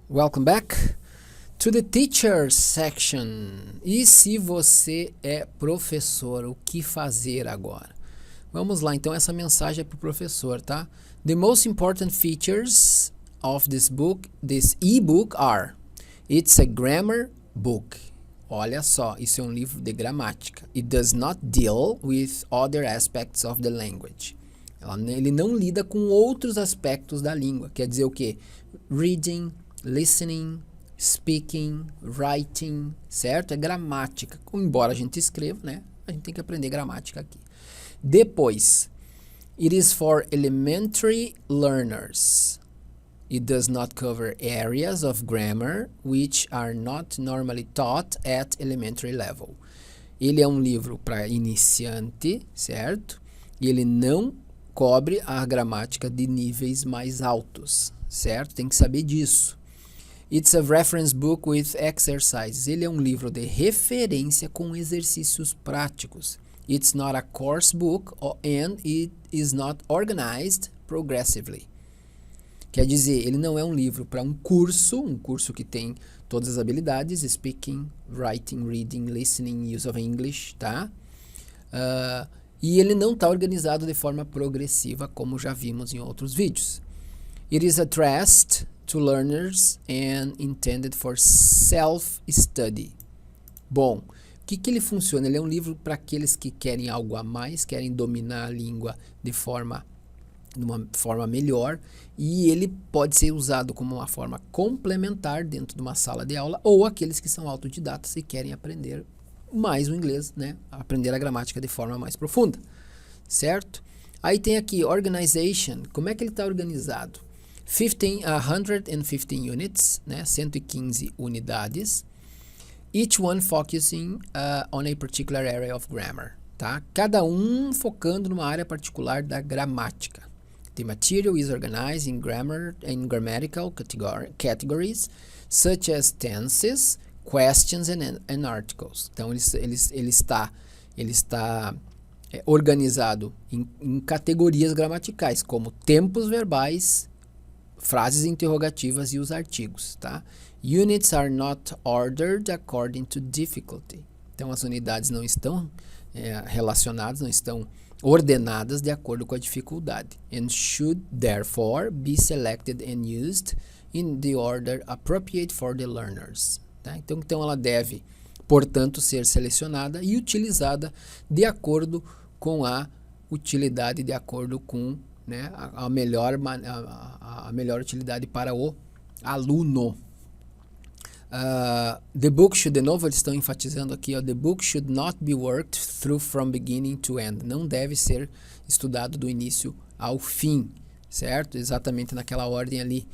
Welcome back to the teacher section. E se você é professor, o que fazer agora? Vamos lá, então essa mensagem é para o professor, tá? The most important features of this e-book are: it's a grammar book. Olha só, isso é um livro de gramática. It does not deal with other aspects of the language. Ele não lida com outros aspectos da língua. Quer dizer o quê? Reading, listening, speaking, writing, certo? É gramática. Embora a gente escreva, né? A gente tem que aprender gramática aqui. Depois, it is for elementary learners. It does not cover areas of grammar which are not normally taught at elementary level. Ele é um livro para iniciante, certo? E ele não cobre a gramática de níveis mais altos, certo? Tem que saber disso. It's a reference book with exercises. Ele é um livro de referência com exercícios práticos. It's not a course book and it is not organized progressively. Quer dizer, ele não é um livro para um curso que tem todas as habilidades, speaking, writing, reading, listening, use of English, tá? E ele não está organizado de forma progressiva, como já vimos em outros vídeos. It is addressed to learners and intended for self-study. Bom, o que ele funciona? Ele é um livro para aqueles que querem algo a mais, querem dominar a língua de uma forma melhor, e ele pode ser usado como uma forma complementar dentro de uma sala de aula, ou aqueles que são autodidatas e querem aprender mais o inglês, né? Aprender a gramática de forma mais profunda, certo? Aí tem aqui, organization, como é que ele está organizado? 115 units, né? 115 unidades, each one focusing on a particular area of grammar, tá? Cada um focando numa área particular da gramática. The material is organized in grammar and grammatical categories, such as tenses, questions and articles. Então, ele está organizado em categorias gramaticais, como tempos verbais, frases interrogativas e os artigos, tá? Units are not ordered according to difficulty. Então, as unidades não estão relacionadas, não estão ordenadas de acordo com a dificuldade. And should, therefore, be selected and used in the order appropriate for the learners. Tá? Então, ela deve, portanto, ser selecionada e utilizada de acordo com a utilidade, de acordo com, né, a melhor utilidade para o aluno. The book should, de novo, eles estão enfatizando aqui, the book should not be worked through from beginning to end. Não deve ser estudado do início ao fim, certo? Exatamente naquela ordem ali.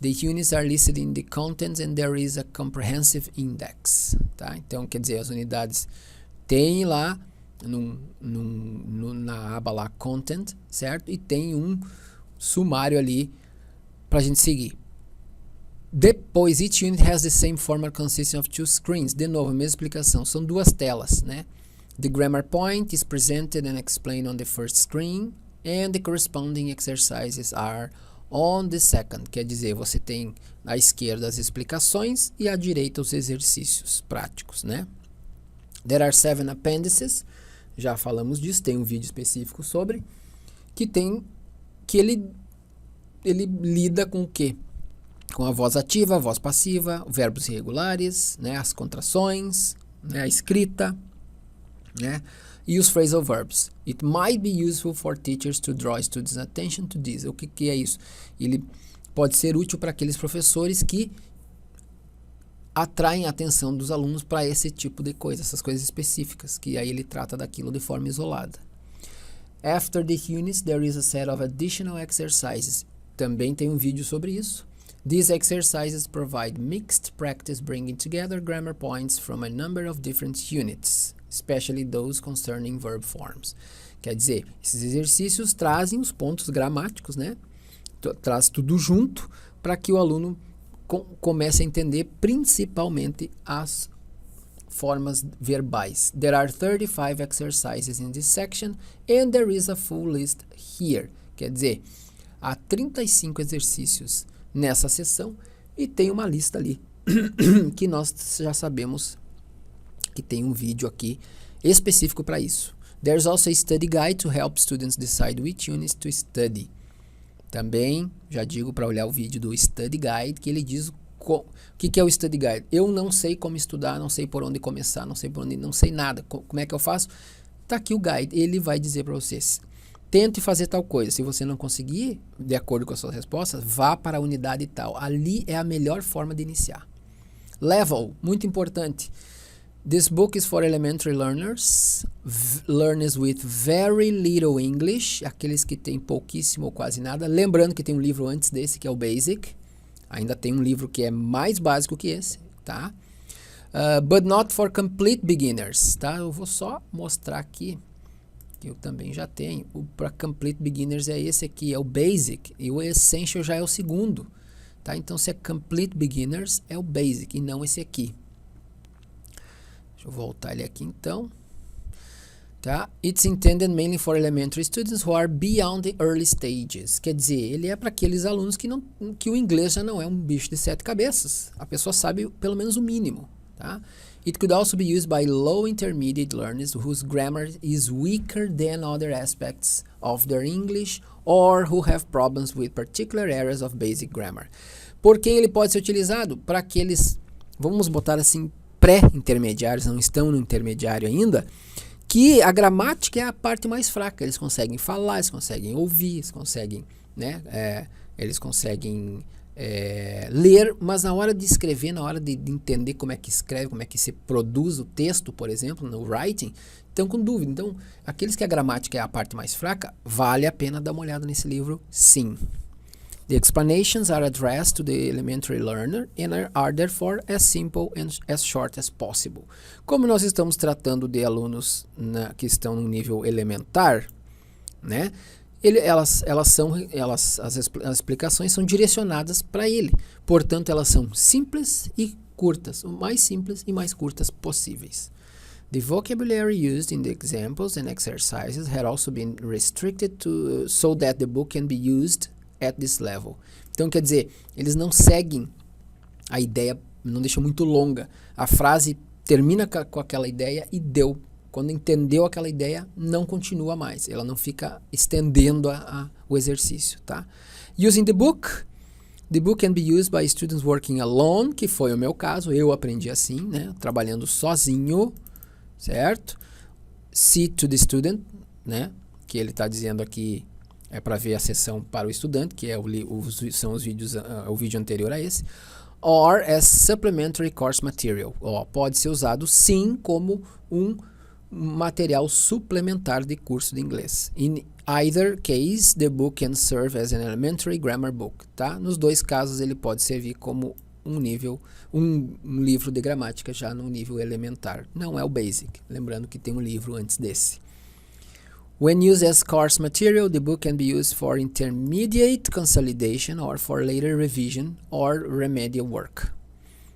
The units are listed in the contents and there is a comprehensive index, tá? Então, quer dizer, as unidades tem lá na aba lá content, certo? E tem um sumário ali para a gente seguir. Depois, each unit has the same format consisting of two screens. De novo, a mesma explicação. São duas telas, né? The grammar point is presented and explained on the first screen, and the corresponding exercises are on the second. Quer dizer, você tem à esquerda as explicações e à direita os exercícios práticos, né? There are 7 appendices. Já falamos disso, tem um vídeo específico sobre. Que ele lida com o quê? Com a voz ativa, a voz passiva, verbos irregulares, né, as contrações, né, a escrita, né, e os phrasal verbs. It might be useful for teachers to draw students' attention to this. O que é isso? Ele pode ser útil para aqueles professores que atraem a atenção dos alunos para esse tipo de coisa, essas coisas específicas, que aí ele trata daquilo de forma isolada. After the units, there is a set of additional exercises. Também tem um vídeo sobre isso. These exercises provide mixed practice, bringing together grammar points from a number of different units, especially those concerning verb forms. Quer dizer, esses exercícios trazem os pontos gramáticos, né? Traz tudo junto para que o aluno comece a entender principalmente as formas verbais. There are 35 exercises in this section and there is a full list here. Quer dizer, há 35 exercícios nessa seção E tem uma lista ali que nós já sabemos que tem um vídeo aqui específico para isso. There's also a study guide to help students decide which units to study. Também já digo para olhar o vídeo do Study Guide, que ele diz o que é o Study Guide. Eu não sei como estudar, não sei por onde começar, não sei nada. Como é que eu faço? Tá aqui o guide, ele vai dizer para vocês. Tente fazer tal coisa. Se você não conseguir, de acordo com as suas respostas, vá para a unidade tal. Ali é a melhor forma de iniciar. Level, muito importante. This book is for elementary learners with very little English, aqueles que têm pouquíssimo ou quase nada. Lembrando que tem um livro antes desse, que é o Basic. Ainda tem um livro que é mais básico que esse, tá? But not for complete beginners, tá? Eu vou só mostrar aqui, que eu também já tenho. Para complete beginners é esse aqui, é o Basic, e o Essential já é o segundo, tá? Então, se é complete beginners, é o Basic, e não esse aqui. Deixa eu voltar ele aqui então. Tá? It's intended mainly for elementary students who are beyond the early stages. Quer dizer, ele é para aqueles alunos que o inglês já não é um bicho de 7 cabeças. A pessoa sabe pelo menos o mínimo. Tá? It could also be used by low intermediate learners whose grammar is weaker than other aspects of their English or who have problems with particular areas of basic grammar. Por que ele pode ser utilizado? Para aqueles, vamos botar assim, pré-intermediários, não estão no intermediário ainda, que a gramática é a parte mais fraca. Eles conseguem falar, eles conseguem ouvir, eles conseguem, né, ler, mas na hora de escrever, na hora de entender como é que escreve, como é que se produz o texto, por exemplo, no writing, estão com dúvida. Então, aqueles que a gramática é a parte mais fraca, vale a pena dar uma olhada nesse livro, sim. The explanations are addressed to the elementary learner and are therefore as simple and as short as possible. Como nós estamos tratando de alunos que estão no nível elementar, né? As explicações são direcionadas para ele. Portanto, elas são simples e curtas, o mais simples e mais curtas possíveis. The vocabulary used in the examples and exercises had also been restricted so that the book can be used at this level. Então, quer dizer, eles não seguem a ideia, não deixam muito longa. A frase termina com aquela ideia e deu. Quando entendeu aquela ideia, não continua mais. Ela não fica estendendo o exercício, tá? Using the book can be used by students working alone, que foi o meu caso. Eu aprendi assim, né? Trabalhando sozinho, certo? See to the student, né? Que ele está dizendo aqui, é para ver a sessão para o estudante, que é são os vídeos, o vídeo anterior a esse. Or as supplementary course material. Pode ser usado sim como um material suplementar de curso de inglês. In either case, the book can serve as an elementary grammar book. Tá? Nos dois casos, ele pode servir como um livro de gramática já no nível elementar. Não é o basic. Lembrando que tem um livro antes desse. When used as course material, the book can be used for intermediate consolidation or for later revision or remedial work.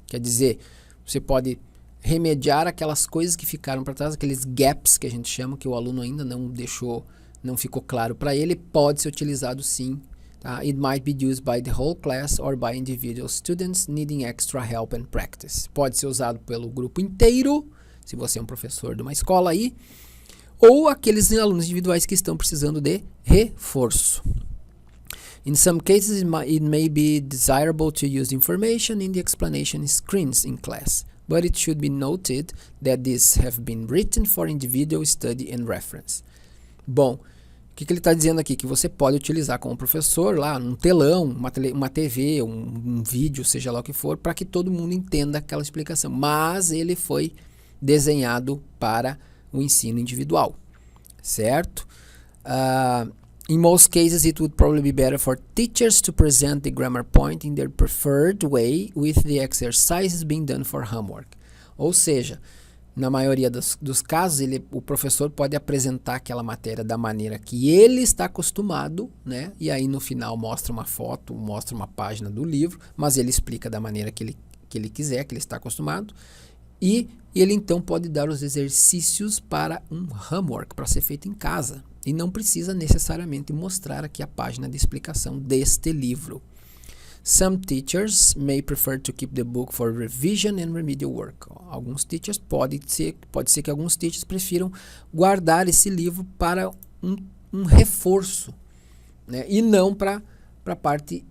Quer dizer, você pode remediar aquelas coisas que ficaram para trás, aqueles gaps que a gente chama, que o aluno ainda não ficou claro para ele, pode ser utilizado sim. Tá? It might be used by the whole class or by individual students needing extra help and practice. Pode ser usado pelo grupo inteiro, se você é um professor de uma escola aí, ou aqueles alunos individuais que estão precisando de reforço. In some cases, it may be desirable to use information in the explanation screens in class, but it should be noted that these have been written for individual study and reference. Bom, o que ele está dizendo aqui? Que você pode utilizar como professor lá um telão, uma TV, um vídeo, seja lá o que for, para que todo mundo entenda aquela explicação. Mas ele foi desenhado para o ensino individual, certo? In most cases, it would probably be better for teachers to present the grammar point in their preferred way with the exercises being done for homework. Ou seja, na maioria dos casos, o professor pode apresentar aquela matéria da maneira que ele está acostumado, né? E aí no final mostra uma foto, mostra uma página do livro, mas ele explica da maneira que ele quiser, que ele está acostumado. E ele então pode dar os exercícios para um homework, para ser feito em casa. E não precisa necessariamente mostrar aqui a página de explicação deste livro. Some teachers may prefer to keep the book for revision and remedial work. Alguns teachers, pode ser que alguns teachers prefiram guardar esse livro para um reforço, né, e não para a parte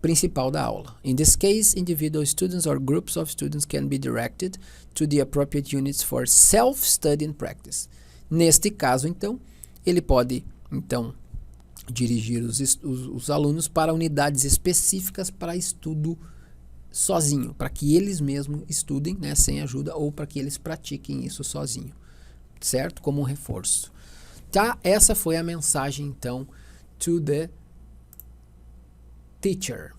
principal da aula. In this case, individual students or groups of students can be directed to the appropriate units for self-study and practice. Neste caso, então, ele pode, então, dirigir os alunos para unidades específicas para estudo sozinho, para que eles mesmos estudem, né, sem ajuda, ou para que eles pratiquem isso sozinho, certo? Como um reforço. Tá? Essa foi a mensagem, então, to the teacher.